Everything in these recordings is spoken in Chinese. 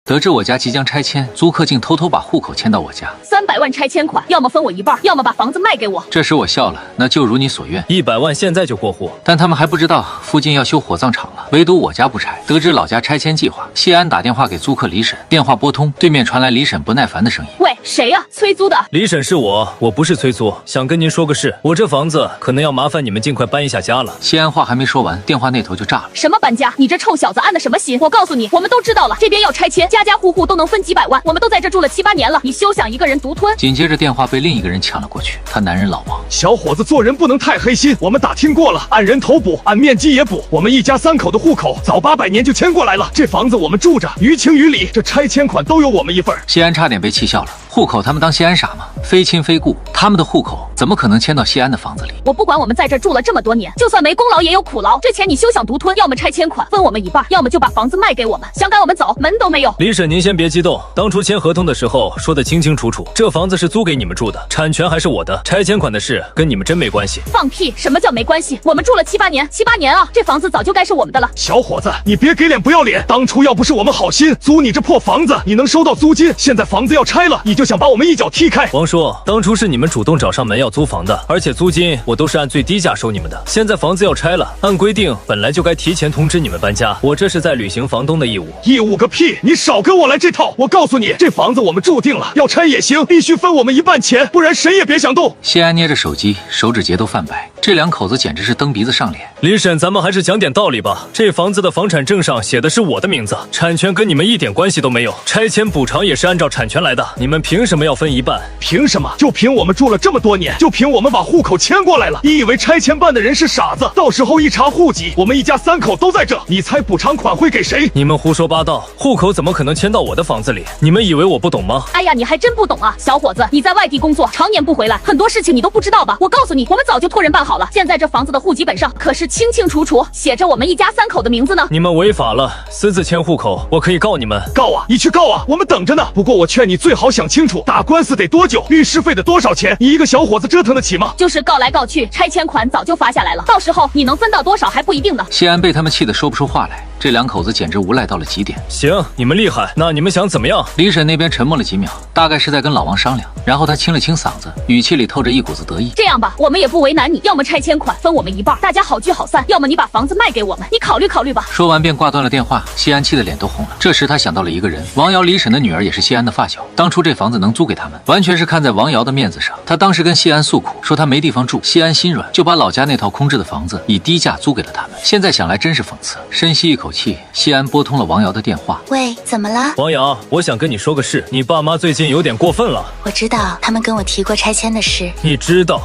得知我家即将拆迁，租客竟偷偷把户口迁到我家。300万拆迁款，要么分我一半，要么把房子卖给我。这时我笑了，那就如你所愿，100万现在就过户。但他们还不知道附近要修火葬场了，唯独我家不拆。得知老家拆迁计划，谢安打电话给租客李婶，电话拨通，对面传来李婶不耐烦的声音：“喂，谁呀？催租的？李婶是我不是催租，想跟您说个事，我这房子可能要麻烦你们尽快搬一下家了。”谢安话还没说完，电话那头就炸了：“什么搬家？你这臭小子安的什么心？我告诉你，我们都知道了，这边要拆迁，家家户户都能分几百万，我们都在这住了7、8年了，你休想一个人独吞。”紧接着电话被另一个人抢了过去，他男人老王：“小伙子做人不能太黑心，我们打听过了，按人头补，按面积也补，我们一家3口的户口早800年就迁过来了，这房子我们住着，于情于理，这拆迁款都有我们一份。”谢安差点被气笑了，户口他们当谢安傻吗？非亲非故，他们的户口怎么可能迁到谢安的房子里？我不管，我们在这住了这么多年，就算没功劳也有苦劳，这钱你休想独吞，要么拆迁款分我们一半，要么就把房子卖给我们，想赶我们走门都没有。李婶，您先别激动，当初签合同的时候说的清清楚楚，这房子是租给你们住的，产权还是我的，拆迁款的事跟你们真没关系。放屁！什么叫没关系？我们住了7、8年，7、8年啊，这房子早就该是我们的了。小伙子，你别给脸不要脸，当初要不是我们好心租你这破房子，你能收到租金，现在房子要拆了，你就想把我们一脚踢开。王叔，当初是你们主动找上门要租房的，而且租金我都是按最低价收你们的，现在房子要拆了，按规定本来就该提前通知你们搬家，我这是在履行房东的义务。义务个屁！你少跟我来这套！我告诉你，这房子我们住定了，要拆也行，必须分我们一半钱，不然谁也别想动。谢安捏着手机，手指节都泛白，这两口子简直是蹬鼻子上脸。李婶，咱们还是讲点道理吧，这房子的房产证上写的是我的名字，产权跟你们一点关系都没有，拆迁补偿也是按照产权来的，你们凭什么要分一半？凭什么？就凭我们住了这么多年，就凭我们把户口迁过来了。你以为拆迁办的人是傻子？到时候一查户籍，我们一家3口都在这，你猜补偿款会给谁？你们胡说八道，户口怎么可能迁到我的房子里？你们以为我不懂吗？哎呀，你还真不懂啊，小伙子，你在外地工作，常年不回来，很多事情你都不知道吧？我告诉你，我们早就托人办好了，现在这房子的户籍本上可是清清楚楚写着我们一家3口的名字呢。你们违法了，私自迁户口，我可以告你们。告啊，你去告啊，我们等着呢。不过我劝你最好想清楚，打官司得多久，律师费得多少钱，你一个小伙子折腾得起吗？就是告来告去，拆迁款早就发下来了，到时候你能分到多少还不一定呢。谢安被他们气得说不出话来，这两口子简直无赖到了极点。行，你们厉害，那你们想怎么样？李婶那边沉默了几秒，大概是在跟老王商量，然后他清了清嗓子，语气里透着一股子得意。这样吧，我们也不为难你，要么拆迁款分我们一半，大家好聚好散，要么你把房子卖给我们，你考虑考虑吧。说完便挂断了电话，谢安气得脸都红了。这时他想到了一个人，王瑶李婶的女儿也是谢安的发小，当初这房子能租给他们，完全是看在王瑶的面子上。他当时跟谢安诉苦，说他没地方住，谢安心软，就把老家那套空置的房子以低价租给了他们。现在想来真是讽刺。深吸一口气，谢安拨通了王瑶的电话。喂，怎么了？王瑶，我想跟你说个事，你爸妈最近有点过分了。我知道，他们跟我提过拆迁的事。你知道？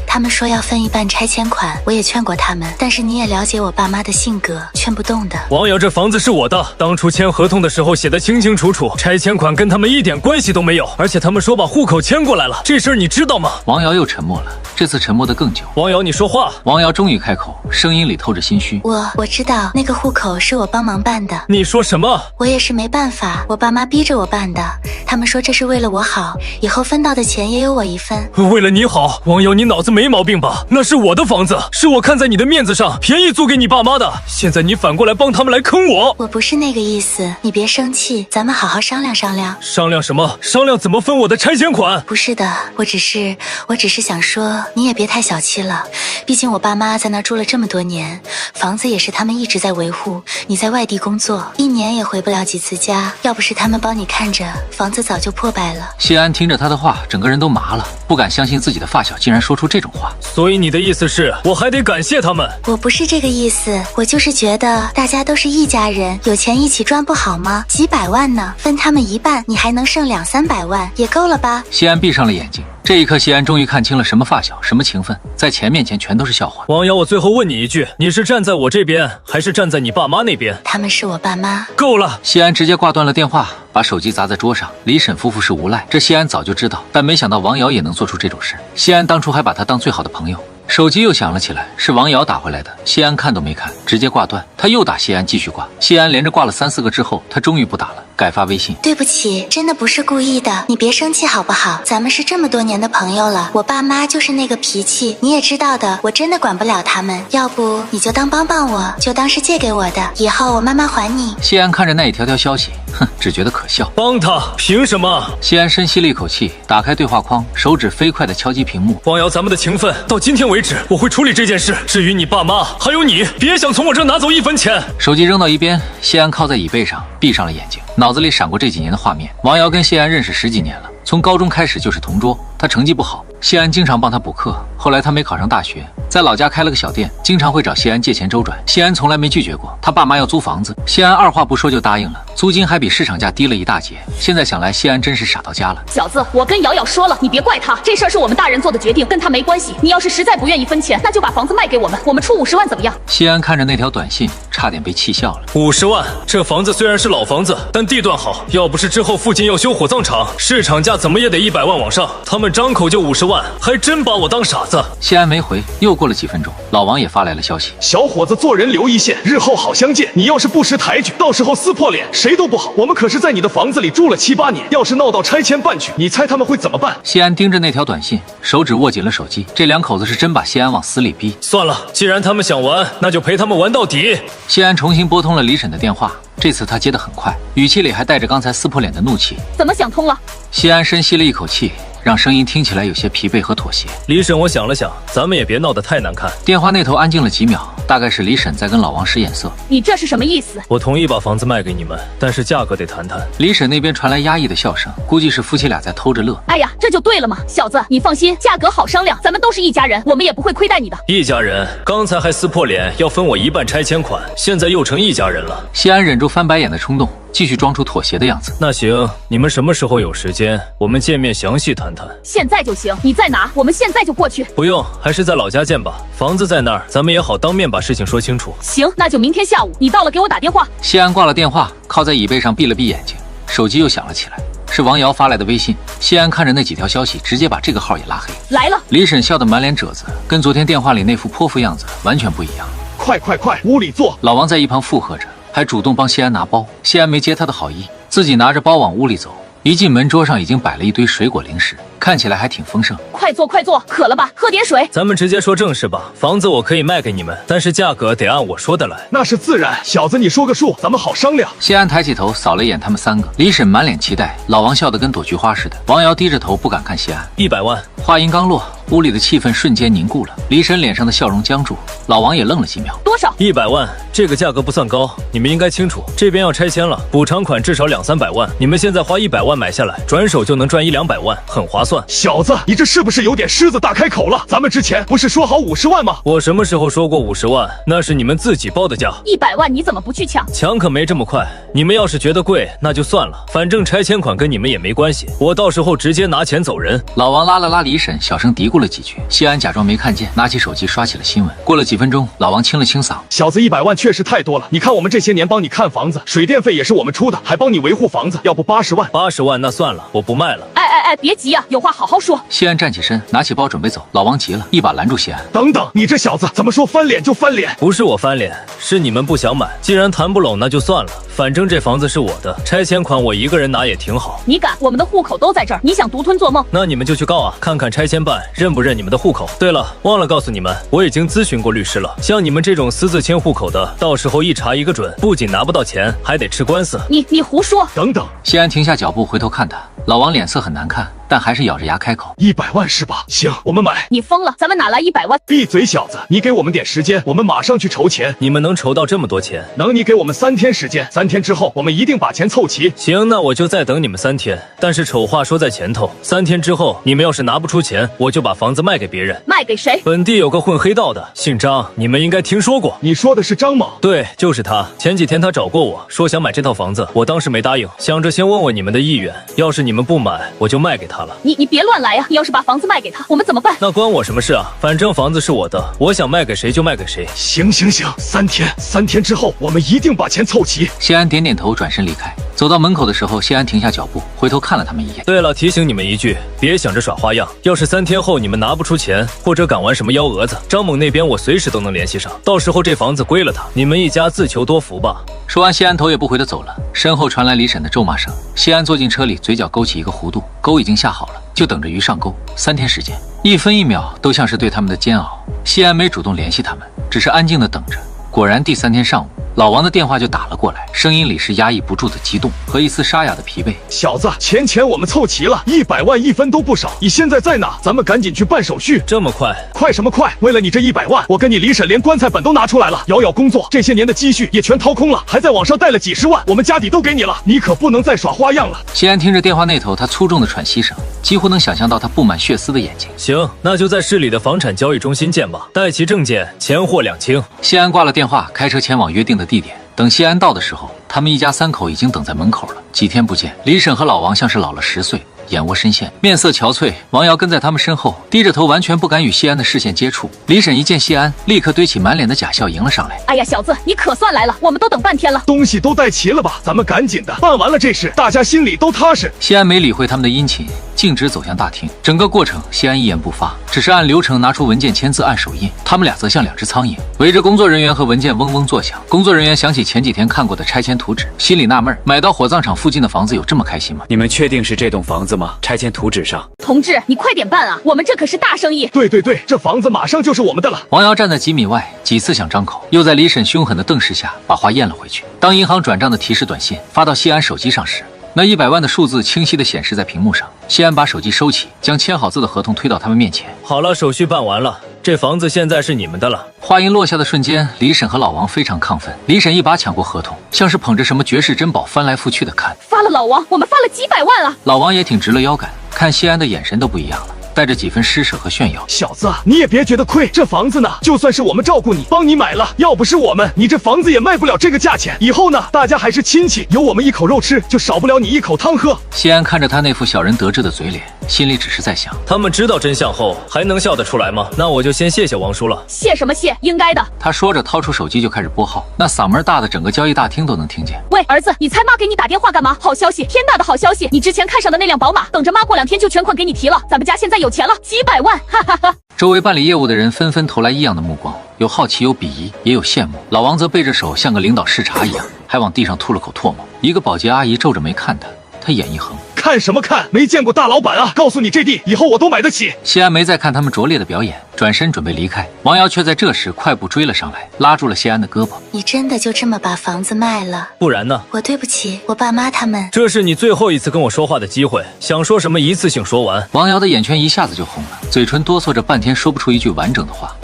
他们说要分一半拆迁款，我也劝过他们，但是你也了解我爸妈的性格，劝不动的。王瑶，这房子是我的，当初签合同的时候写得清清楚楚，拆迁款跟他们一点关系都没有，而且他们说把户口迁过来了，这事儿你知道吗？王瑶又沉默了，这次沉默得更久。王瑶，你说话。王瑶终于开口，声音里透着心虚。我知道那个户口是我帮忙办的。你说什么？我也是没办法，我爸妈逼着我办的，他们说这是为了我好，以后分到的钱也有我一分。为了你好，王瑶，你脑子没毛病吧？那是我的房子，是我看在你的面子上便宜租给你爸妈的，现在你反过来帮他们来坑我。我不是那个意思，你别生气，咱们好好商量商量。商量什么？商量怎么分我的拆迁款？不是的，我只是想说，你也别太小气了，毕竟我爸妈在那住了这么多年，房子也是他们一直在维护，你在外地工作，1年也回不了几次家，要不是他们帮你看着，房子早就破败了。谢安听着他的话，整个人都麻了，不敢相信自己的发小竟然说出这种话。所以你的意思是我还得感谢他们？我不是这个意思，我就是觉得大家都是一家人，有钱一起赚不好吗？几百万呢，分他们一半，你还能剩2、300万，也够了吧？谢安闭上了眼睛，这一刻谢安终于看清了什么发小，什么情分，在钱面前全都是笑话。王瑶，我最后问你一句，你是站在我这边，还是站在你爸妈那边？他们是我爸妈。够了！谢安直接挂断了电话，把手机砸在桌上。李婶夫妇是无赖，这谢安早就知道，但没想到王瑶也能做出这种事。谢安当初还把他当最好的朋友。手机又响了起来，是王瑶打回来的。谢安看都没看，直接挂断。他又打谢安，继续挂。谢安连着挂了3、4个之后，他终于不打了。改发微信。对不起，真的不是故意的，你别生气好不好？咱们是这么多年的朋友了，我爸妈就是那个脾气，你也知道的，我真的管不了他们。要不你就当帮帮我，就当是借给我的，以后我慢慢还你。谢安看着那一条条消息，哼，只觉得可笑。帮他？凭什么？谢安深吸了一口气，打开对话框，手指飞快地敲击屏幕。王瑶，咱们的情分到今天为止，我会处理这件事。至于你爸妈，还有你，别想从我这拿走1分钱。手机扔到一边，谢安靠在椅背上，闭上了眼睛，脑子里闪过这几年的画面。王瑶跟谢安认识10几年了，从高中开始就是同桌。他成绩不好，谢安经常帮他补课。后来他没考上大学，在老家开了个小店，经常会找谢安借钱周转。谢安从来没拒绝过。他爸妈要租房子，谢安二话不说就答应了，租金还比市场价低了一大截。现在想来，谢安真是傻到家了。小子，我跟瑶瑶说了，你别怪他，这事儿是我们大人做的决定，跟他没关系。你要是实在不愿意分钱，那就把房子卖给我们，我们出50万怎么样？谢安看着那条短信，差点被气笑了。50万？这房子虽然是老房子，但地段好，要不是之后附近要修火葬场，市场价怎么也得100万往上。他们张口就50万，还真把我当傻子。谢安没回，又过了几分钟，老王也发来了消息：小伙子做人留一线，日后好相见。你要是不识抬举，到时候撕破脸，谁都不好。我们可是在你的房子里住了7、8年，要是闹到拆迁办去，你猜他们会怎么办？谢安盯着那条短信，手指握紧了手机。这两口子是真把谢安往死里逼。算了，既然他们想玩，那就陪他们玩到底。谢安重新拨通了李婶的电话，这次他接得很快，语气里还带着刚才撕破脸的怒气。怎么想通了？谢安深吸了一口气，让声音听起来有些疲惫和妥协。李婶，我想了想，咱们也别闹得太难看。电话那头安静了几秒，大概是李婶在跟老王使眼色。你这是什么意思？我同意把房子卖给你们，但是价格得谈谈。李婶那边传来压抑的笑声，估计是夫妻俩在偷着乐。哎呀，这就对了嘛，小子，你放心，价格好商量，咱们都是一家人，我们也不会亏待你的。一家人？刚才还撕破脸要分我1半拆迁款，现在又成一家人了。谢安忍住翻白眼的冲动，继续装出妥协的样子。那行，你们什么时候有时间，我们见面详细谈谈。现在就行，你在哪？我们现在就过去。不用，还是在老家见吧。房子在那儿，咱们也好当面把事情说清楚。行，那就明天下午，你到了给我打电话。谢安挂了电话，靠在椅背上闭了闭眼睛，手机又响了起来，是王瑶发来的微信。谢安看着那几条消息，直接把这个号也拉黑。来了。李婶笑得满脸褶子，跟昨天电话里那副泼妇样子完全不一样。快，屋里坐。老王在一旁附和着，还主动帮谢安拿包。谢安没接他的好意，自己拿着包往屋里走。一进门，桌上已经摆了一堆水果零食，看起来还挺丰盛。快坐，渴了吧？喝点水。咱们直接说正事吧。房子我可以卖给你们，但是价格得按我说的来。那是自然，小子你说个数，咱们好商量。谢安抬起头扫了一眼他们3个，李婶满脸期待，老王笑得跟朵菊花似的，王瑶低着头不敢看谢安。100万。话音刚落，屋里的气氛瞬间凝固了，李婶脸上的笑容僵住，老王也愣了几秒。多少？100万，这个价格不算高，你们应该清楚。这边要拆迁了，补偿款至少200、300万，你们现在花100万买下来，转手就能赚100、200万，很划算。小子，你这是不是有点狮子大开口了？咱们之前不是说好50万吗？我什么时候说过50万？那是你们自己报的价。100万你怎么不去抢？抢可没这么快。你们要是觉得贵，那就算了，反正拆迁款跟你们也没关系，我到时候直接拿钱走人。老王拉了拉李婶，小声嘀咕了几句。谢安假装没看见，拿起手机刷起了新闻。过了几分钟，老王清了清嗓：小子，100万确实太多了。你看我们这些年帮你看房子，水电费也是我们出的，还帮你维护房子，要不80万？80万那算了，我不卖了。哎，别急啊，有话好好说。谢安站起身，拿起包准备走。老王急了，一把拦住谢安：等等，你这小子怎么说翻脸就翻脸？不是我翻脸，是你们不想买。既然谈不拢，那就算了，反正这房子是我的，拆迁款我一个人拿也挺好。你敢？我们的户口都在这儿，你想独吞做梦？那你们就去告啊，看看拆迁办认不认你们的户口。对了，忘了告诉你们，我已经咨询过律师了，像你们这种私自迁户口的，到时候一查一个准，不仅拿不到钱，还得吃官司。你胡说！等等，谢安停下脚步，回头看他。老王脸色很难看，但还是咬着牙开口：100万是吧？行，我们买。你疯了？咱们哪来100万？闭嘴，小子！你给我们点时间，我们马上去筹钱。你们能筹到这么多钱？能，你给我们3天时间，3天之后我们一定把钱凑齐。行，那我就再等你们3天。但是丑话说在前头，3天之后你们要是拿不出钱，我就把房子卖给别人。卖给谁？本地有个混黑道的，姓张，你们应该听说过。你说的是张猛？对，就是他。前几天他找过我，说想买这套房子，我当时没答应，想着先问问你们的意愿，要是你们不买，我就卖给他了。你别乱来呀！你要是把房子卖给他，我们怎么办？那关我什么事啊？反正房子是我的，我想卖给谁就卖给谁。行，3天之后我们一定把钱凑齐。谢安点点头，转身离开。走到门口的时候，谢安停下脚步，回头看了他们一眼。对了，提醒你们一句，别想着耍花样。要是3天后你们拿不出钱，或者敢玩什么幺蛾子，张猛那边我随时都能联系上。到时候这房子归了他，你们一家自求多福吧。说完，谢安头也不回的走了。身后传来李婶的咒骂声。谢安坐进车里，嘴角勾起一个弧度，钩已经下好了，就等着鱼上钩。3天时间，1分1秒都像是对他们的煎熬。谢安没主动联系他们，只是安静的等着。果然，第3天上午，老王的电话就打了过来，声音里是压抑不住的激动和一丝沙哑的疲惫。小子，钱我们凑齐了，100万1分都不少。你现在在哪？咱们赶紧去办手续。这么快？快什么快？为了你这100万，我跟你李婶连棺材本都拿出来了，瑶瑶工作这些年的积蓄也全掏空了，还在网上贷了几10万，我们家底都给你了，你可不能再耍花样了。谢安听着电话那头他粗重的喘息声，几乎能想象到他布满血丝的眼睛。行，那就在市里的房产交易中心见吧，带齐证件，钱货两清。谢安挂了电话，开车前往约定的地点。等谢安到的时候，他们一家3口已经等在门口了。几天不见，李婶和老王像是老了10岁，眼窝深陷，面色憔悴。王瑶跟在他们身后，低着头，完全不敢与谢安的视线接触。李婶一见谢安，立刻堆起满脸的假笑迎了上来。哎呀，小子，你可算来了，我们都等半天了。东西都带齐了吧？咱们赶紧的办完了这事，大家心里都踏实。谢安没理会他们的殷勤，径直走向大厅。整个过程，谢安一言不发，只是按流程拿出文件签字按手印。他们俩则像2只苍蝇，围着工作人员和文件嗡嗡作响。工作人员想起前几天看过的拆迁图纸，心里纳闷，买到火葬场附近的房子有这么开心吗？你们确定是这栋房子吗？拆迁图纸上。同志，你快点办啊，我们这可是大生意。对，这房子马上就是我们的了。王瑶站在几米外，几次想张口，又在李婶凶狠的瞪视下把话咽了回去。当银行转账的提示短信发到谢安手机上时，那100万的数字清晰地显示在屏幕上。谢安把手机收起，将签好字的合同推到他们面前。好了，手续办完了，这房子现在是你们的了。话音落下的瞬间，李婶和老王非常亢奋。李婶一把抢过合同，像是捧着什么绝世珍宝翻来覆去的看。发了老王，我们发了几百万了。老王也挺直了腰杆，看谢安的眼神都不一样了，带着几分施舍和炫耀。小子，你也别觉得亏，这房子呢，就算是我们照顾你，帮你买了，要不是我们，你这房子也卖不了这个价钱。以后呢，大家还是亲戚，有我们一口肉吃，就少不了你一口汤喝。谢安看着他那副小人得志的嘴脸，心里只是在想，他们知道真相后还能笑得出来吗？那我就先谢谢王叔了。谢什么谢，应该的。他说着掏出手机就开始拨号，那嗓门大的整个交易大厅都能听见。喂，儿子，你猜妈给你打电话干嘛？好消息，天大的好消息！你之前看上的那辆宝马，等着妈过2天就全款给你提了。咱们家现在有钱了，几百万，哈哈哈。周围办理业务的人纷纷投来异样的目光，有好奇，有鄙夷，也有羡慕。老王则背着手像个领导视察一样，还往地上吐了口唾沫。一个保洁阿姨皱着眉看他，他眼一横，看什么看？没见过大老板啊！告诉你，这地以后我都买得起。谢安没再看他们拙劣的表演，转身准备离开。王瑶却在这时快步追了上来，拉住了谢安的胳膊。你真的就这么把房子卖了？不然呢？我对不起我爸妈他们。这是你最后一次跟我说话的机会，想说什么一次性说完。王瑶的眼圈一下子就红了，嘴唇哆嗦着半天说不出一句完整的话。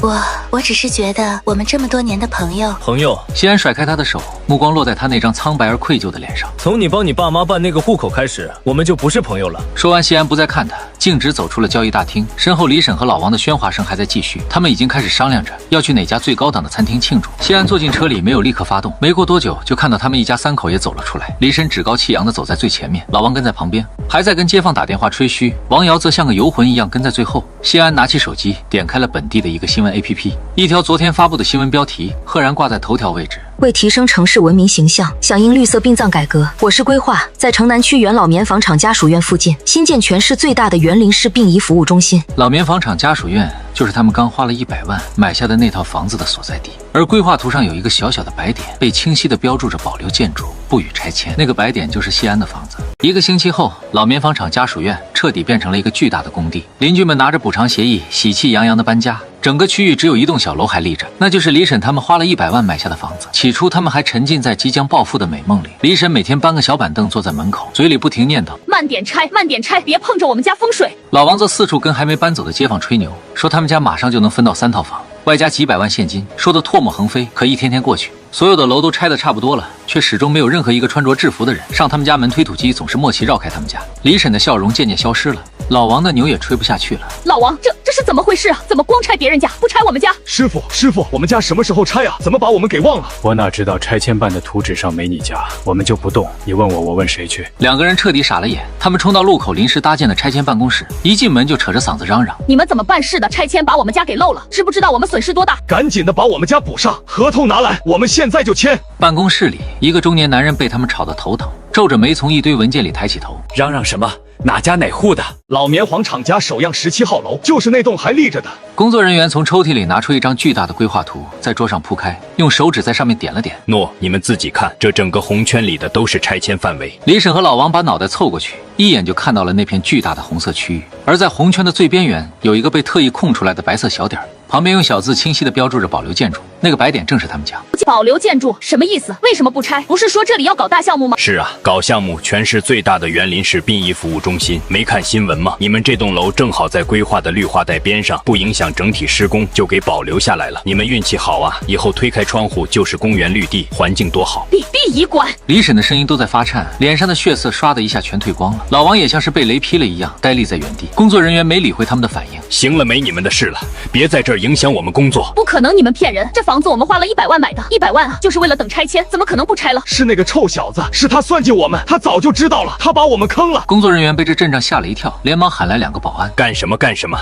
我只是觉得我们这么多年的朋友。谢安甩开他的手，目光落在他那张苍白而愧疚的脸上。从你帮你爸妈办那个户口开始，我们就不是朋友了。说完，谢安不再看他，径直走出了交易大厅。身后李婶和老王的喧哗声还在继续，他们已经开始商量着要去哪家最高档的餐厅庆祝。谢安坐进车里，没有立刻发动，没过多久就看到他们一家3口也走了出来。李婶趾高气扬地走在最前面，老王跟在旁边，还在跟街坊打电话吹嘘。王瑶则像个游魂一样跟在最后。谢安拿起手机，点开了本地的一个新闻 APP， 一条昨天发布的新闻标题赫然挂在头条位置。为提升城市文明形象，响应绿色殡葬改革，我市规划在城南区元老棉纺厂家属院附近新建全市最大的园林式殡仪服务中心。老棉纺厂家属院就是他们刚花了100万买下的那套房子的所在地，而规划图上有一个小小的白点，被清晰地标注着保留建筑，不予拆迁。那个白点就是谢安的房子。1个星期后，老棉纺厂家属院彻底变成了一个巨大的工地，邻居们拿着补偿协议，喜气洋洋地搬家。整个区域只有一栋小楼还立着，那就是李婶他们花了100万买下的房子。起初他们还沉浸在即将暴富的美梦里。李婶每天搬个小板凳坐在门口，嘴里不停念叨：慢点拆，慢点拆，别碰着我们家风水。老王则四处跟还没搬走的街坊吹牛，说他们家马上就能分到3套房，外加几百万现金，说的唾沫横飞。可一天天过去，所有的楼都拆得差不多了，却始终没有任何一个穿着制服的人上他们家门。推土机总是默契绕开他们家。李婶的笑容渐渐消失了，老王的牛也吹不下去了。老王，这是怎么回事啊？怎么光拆别人家，不拆我们家？师傅，我们家什么时候拆啊？怎么把我们给忘了？我哪知道拆迁办的图纸上没你家，我们就不动。你问我，我问谁去？两个人彻底傻了眼，他们冲到路口临时搭建的拆迁办公室，一进门就扯着嗓子嚷嚷：你们怎么办事的？拆迁把我们家给漏了，知不知道我们损失多大？赶紧的把我们家补上，合同拿来，我们现在就签。办公室里，一个中年男人被他们吵得头疼，皱着眉从一堆文件里抬起头，嚷嚷什么？哪家哪户的？老棉纺厂家首样17号楼，就是那栋还立着的。工作人员从抽屉里拿出一张巨大的规划图，在桌上铺开，用手指在上面点了点。你们自己看，这整个红圈里的都是拆迁范围。李婶和老王把脑袋凑过去，一眼就看到了那片巨大的红色区域，而在红圈的最边缘有一个被特意空出来的白色小点，旁边用小字清晰地标注着保留建筑，那个白点正是他们家。保留建筑什么意思？为什么不拆？不是说这里要搞大项目吗？是啊，搞项目，全市最大的园林式殡仪服务中心，没看新闻吗？你们这栋楼正好在规划的绿化带边上，不影响整体施工，就给保留下来了。你们运气好啊，以后推开窗户就是公园绿地，环境多好。殡仪馆。李婶的声音都在发颤，脸上的血色唰的一下全退光了。老王也像是被雷劈了一样，呆立在原地。工作人员没理会他们的反应。行了，没你们的事了，别在这儿影响我们工作。不可能，你们骗人！这房子我们花了100万买的，100万啊，就是为了等拆迁，怎么可能不拆了？是那个臭小子，是他算计我们，他早就知道了，他把我们坑了。工作人员被这阵仗吓了一跳，连忙喊来2个保安。干什么？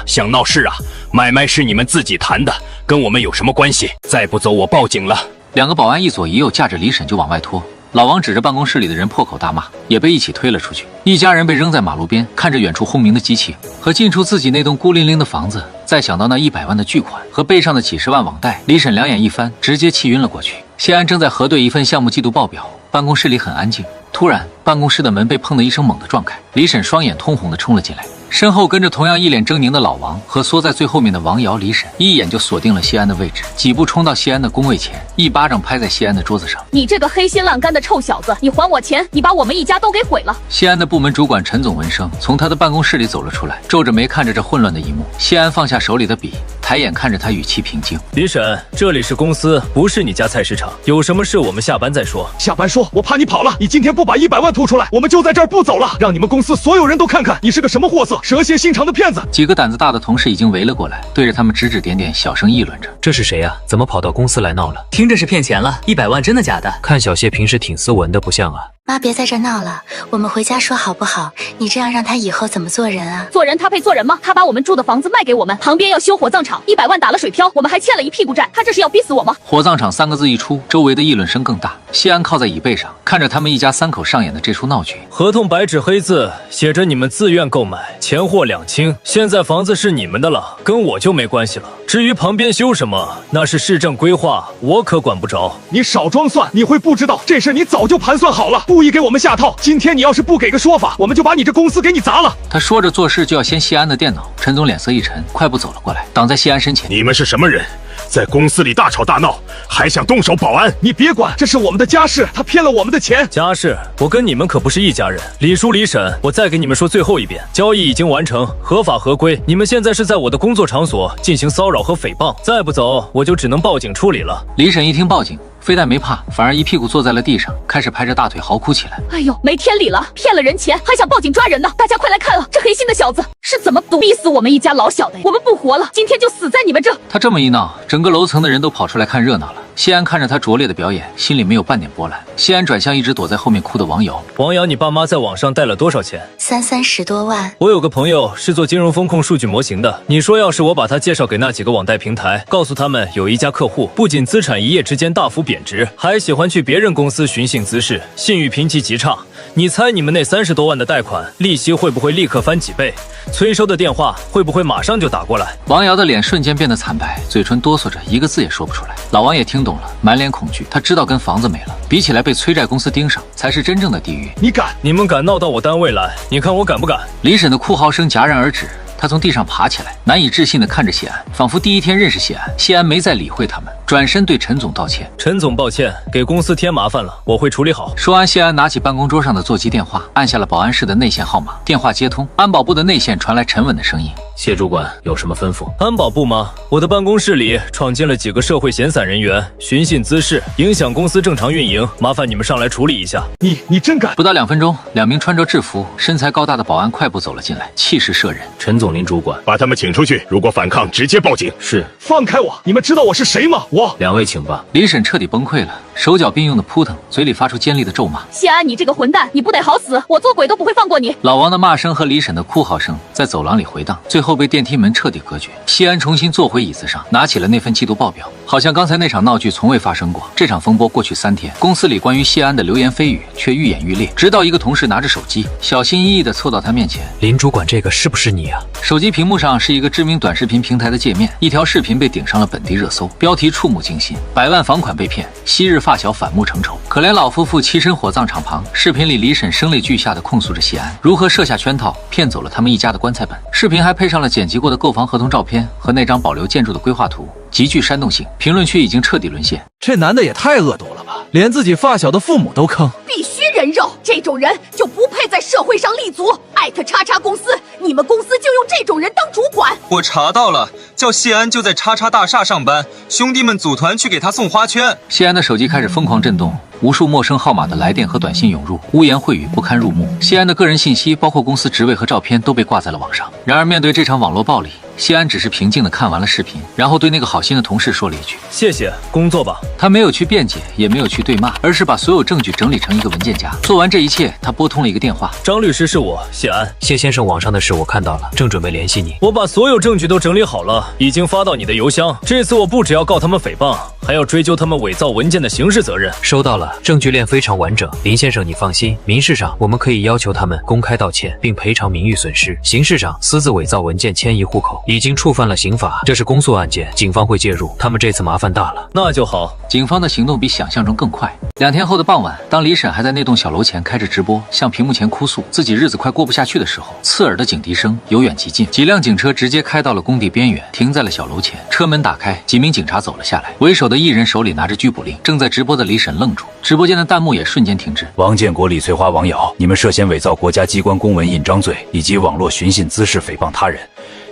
想闹事啊？买卖是你们自己谈的，跟我们有什么关系？再不走，我报警了。2个保安一左一右架着李婶就往外拖。老王指着办公室里的人破口大骂，也被一起推了出去。一家人被扔在马路边，看着远处轰鸣的机器和近处自己那栋孤零零的房子，再想到那100万的巨款和背上的几十万网贷，李婶两眼一翻，直接气晕了过去。谢安正在核对一份项目季度报表，办公室里很安静。突然，办公室的门被砰的一声猛地撞开，李婶双眼通红的冲了进来，身后跟着同样一脸狰狞的老王和缩在最后面的王瑶。李婶一眼就锁定了谢安的位置，几步冲到谢安的工位前，一巴掌拍在谢安的桌子上。你这个黑心烂肝的臭小子，你还我钱！你把我们一家都给毁了！谢安的部门主管陈总闻声从他的办公室里走了出来，皱着眉看着这混乱的一幕。谢安放下手里的笔，抬眼看着他，语气平静。李婶，这里是公司，不是你家菜市场，有什么事我们下班再说。下班说，我怕你跑了，你今天不把100万吐出来，我们就在这儿不走了，让你们公司所有人都看看你是个什么货色，蛇蝎心肠的骗子。几个胆子大的同事已经围了过来，对着他们指指点点，小声议论着。这是谁呀？怎么跑到公司来闹了？听着是骗钱了，100万真的假的？看小谢平时挺斯文的，不像啊。妈，别在这闹了，我们回家说好不好？你这样让他以后怎么做人啊？做人他配做人吗？他把我们住的房子卖给我们，旁边要修火葬场，100万打了水漂，我们还欠了一屁股债，他这是要逼死我吗？火葬场3个字一出，周围的议论声更大。谢安靠在椅背上，看着他们一家3口上演的这出闹剧。合同白纸黑字写着你们自愿购买，钱货两清，现在房子是你们的了，跟我就没关系了。至于旁边修什么，那是市政规划，我可管不着。你少装蒜，你会不知道这事你早就盘算好了，故意给我们下套。今天你要是不给个说法，我们就把你这公司给你砸了。他说着做事就要掀谢安的电脑，陈总脸色一沉，快步走了过来，挡在谢安身前。你们是什么人？在公司里大吵大闹，还想动手保安？你别管，这是我们的家事，他骗了我们的钱。家事？我跟你们可不是一家人。李叔、李婶，我再给你们说最后一遍，交易已经完成，合法合规。你们现在是在我的工作场所进行骚扰和诽谤，再不走，我就只能报警处理了。李婶一听报警，非但没怕，反而一屁股坐在了地上，开始拍着大腿嚎哭起来。哎呦，没天理了，骗了人钱，还想报警抓人呢！大家快来看啊，这黑心的小子是怎么逼死我们一家老小的？我们不活了，今天就死在你们这！他这么一闹，整个楼层的人都跑出来看热闹了。谢安看着他拙劣的表演，心里没有半点波澜。谢安转向一直躲在后面哭的王瑶。王瑶，你爸妈在网上贷了多少钱？30多万。我有个朋友是做金融风控数据模型的，你说要是我把他介绍给那几个网贷平台，告诉他们有一家客户不仅资产一夜之间大幅贬值，还喜欢去别人公司寻衅滋事，信誉评级极差，你猜你们那30多万的贷款利息会不会立刻翻几倍？催收的电话会不会马上就打过来？王瑶的脸瞬间变得惨白，嘴唇哆嗦着，一个字也说不出来。老王也听懂了，满脸恐惧。他知道跟房子没了，比起来被催债公司盯上，才是真正的地狱。你们敢闹到我单位来？你看我敢不敢？李婶的哭嚎声戛然而止。他从地上爬起来，难以置信地看着谢安，仿佛第一天认识谢安。谢安没再理会他们，转身对陈总道歉。陈总，抱歉，给公司添麻烦了，我会处理好。说完，谢安拿起办公桌上的座机电话，按下了保安室的内线号码。电话接通，安保部的内线传来沉稳的声音：谢主管有什么吩咐？安保部吗？我的办公室里闯进了几个社会闲散人员，寻衅滋事，影响公司正常运营，麻烦你们上来处理一下。你真敢！不到2分钟，2名穿着制服、身材高大的保安快步走了进来，气势慑人。陈总林主管，把他们请出去，如果反抗，直接报警。是。放开我！你们知道我是谁吗？我。2位请吧。李婶彻底崩溃了，手脚并用的扑腾，嘴里发出尖利的咒骂：谢安，你这个混蛋，你不得好死！我做鬼都不会放过你！老王的骂声和李婶的哭嚎声在走廊里回荡，最后被电梯门彻底隔绝。谢安重新坐回椅子上，拿起了那份季度报表，好像刚才那场闹剧从未发生过。这场风波过去3天，公司里关于谢安的流言蜚语却愈演愈烈，直到一个同事拿着手机，小心翼翼地凑到他面前：林主管，这个是不是你啊？手机屏幕上是一个知名短视频平台的界面，一条视频被顶上了本地热搜，标题触目惊心：100万房款被骗，昔日发小反目成仇。可怜老夫妇栖身火葬场旁，视频里李婶声泪俱下地控诉着谢安如何设下圈套，骗走了他们一家的棺材本。视频还配上了剪辑过的购房合同照片和那张保留建筑的规划图，极具煽动性。评论区已经彻底沦陷。这男的也太恶毒了吧，连自己发小的父母都坑。必须人肉，这种人就不配在社会上立足。艾特叉叉公司，你们公司就用这种人当主管。我查到了，叫谢安就在叉叉大厦上班，兄弟们组团去给他送花圈。谢安的手机开始疯狂震动，无数陌生号码的来电和短信涌入，污言秽语不堪入目。谢安的个人信息，包括公司职位和照片，都被挂在了网上。然而面对这场网络暴力，谢安只是平静地看完了视频，然后对那个好心的同事说了一句：谢谢，工作吧。他没有去辩解，也没有去对骂，而是把所有证据整理成一个文件夹。做完这一切，他拨通了一个电话：张律师，是我，谢安。谢先生，网上的事我看到了，正准备联系你。我把所有证据都整理好了，已经发到你的邮箱。这次我不只要告他们诽谤，还要追究他们伪造文件的刑事责任。收到了，证据链非常完整。林先生，你放心，民事上我们可以要求他们公开道歉，并赔偿名誉损失；刑事上私自伪造文件迁移户口，已经触犯了刑法，这是公诉案件，警方会介入。他们这次麻烦大了。那就好。警方的行动比想象中更快。2天后的傍晚，当李婶还在那栋小楼前开着直播，向屏幕前哭诉自己日子快过不下去的时候，刺耳的警笛声由远及近，几辆警车直接开到了工地边缘，停在了小楼前。车门打开，几名警察走了下来，为首的一人手里拿着拘捕令。正在直播的李婶愣住，直播间的弹幕也瞬间停滞。王建国、李翠花、王瑶，你们涉嫌伪造国家机关公文印章罪以及网络寻衅滋事诽谤他人，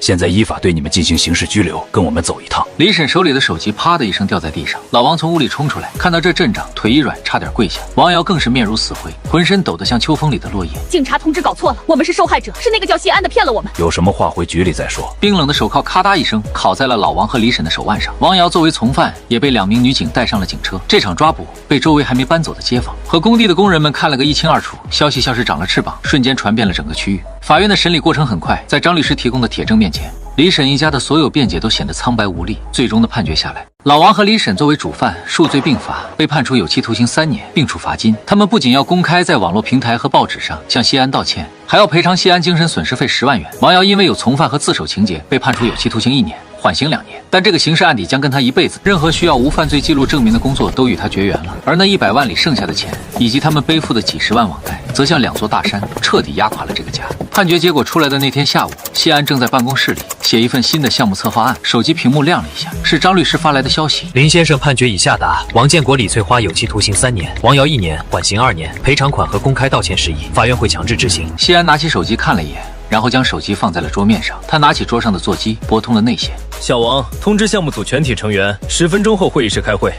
现在依法对你们进行刑事拘留，跟我们走一趟。李婶手里的手机啪的一声掉在地上，老王从屋里冲出来，看到这阵仗，腿一软，差点跪下。王瑶更是面如死灰，浑身抖得像秋风里的落叶。警察同志搞错了，我们是受害者，是那个叫谢安的骗了我们。有什么话回局里再说。冰冷的手铐咔嗒一声铐在了老王和李婶的手腕上。王瑶作为从犯，也被2名女警带上了警车。这场抓捕被周围还没搬走的街坊和工地的工人们看了个一清二楚，消息像是长了翅膀，瞬间传遍了整个区域。法院的审理过程很快，在张律师提供的铁证面前，李婶一家的所有辩解都显得苍白无力。最终的判决下来，老王和李婶作为主犯，数罪并罚，被判处有期徒刑3年，并处罚金。他们不仅要公开在网络平台和报纸上向谢安道歉，还要赔偿谢安精神损失费10万元。王瑶因为有从犯和自首情节，被判处有期徒刑1年。缓刑2年，但这个刑事案底将跟他一辈子，任何需要无犯罪记录证明的工作都与他绝缘了。而那100万里剩下的钱，以及他们背负的几10万网贷，则像2座大山，彻底压垮了这个家。判决结果出来的那天下午，谢安正在办公室里写一份新的项目策划案，手机屏幕亮了一下，是张律师发来的消息：林先生判决已下达，王建国、李翠花有期徒刑3年，王瑶1年，缓刑2年，赔偿款和公开道歉事宜，法院会强制执行。谢安拿起手机看了一眼，然后将手机放在了桌面上。他拿起桌上的座机，拨通了内线。小王，通知项目组全体成员，10分钟后会议室开会。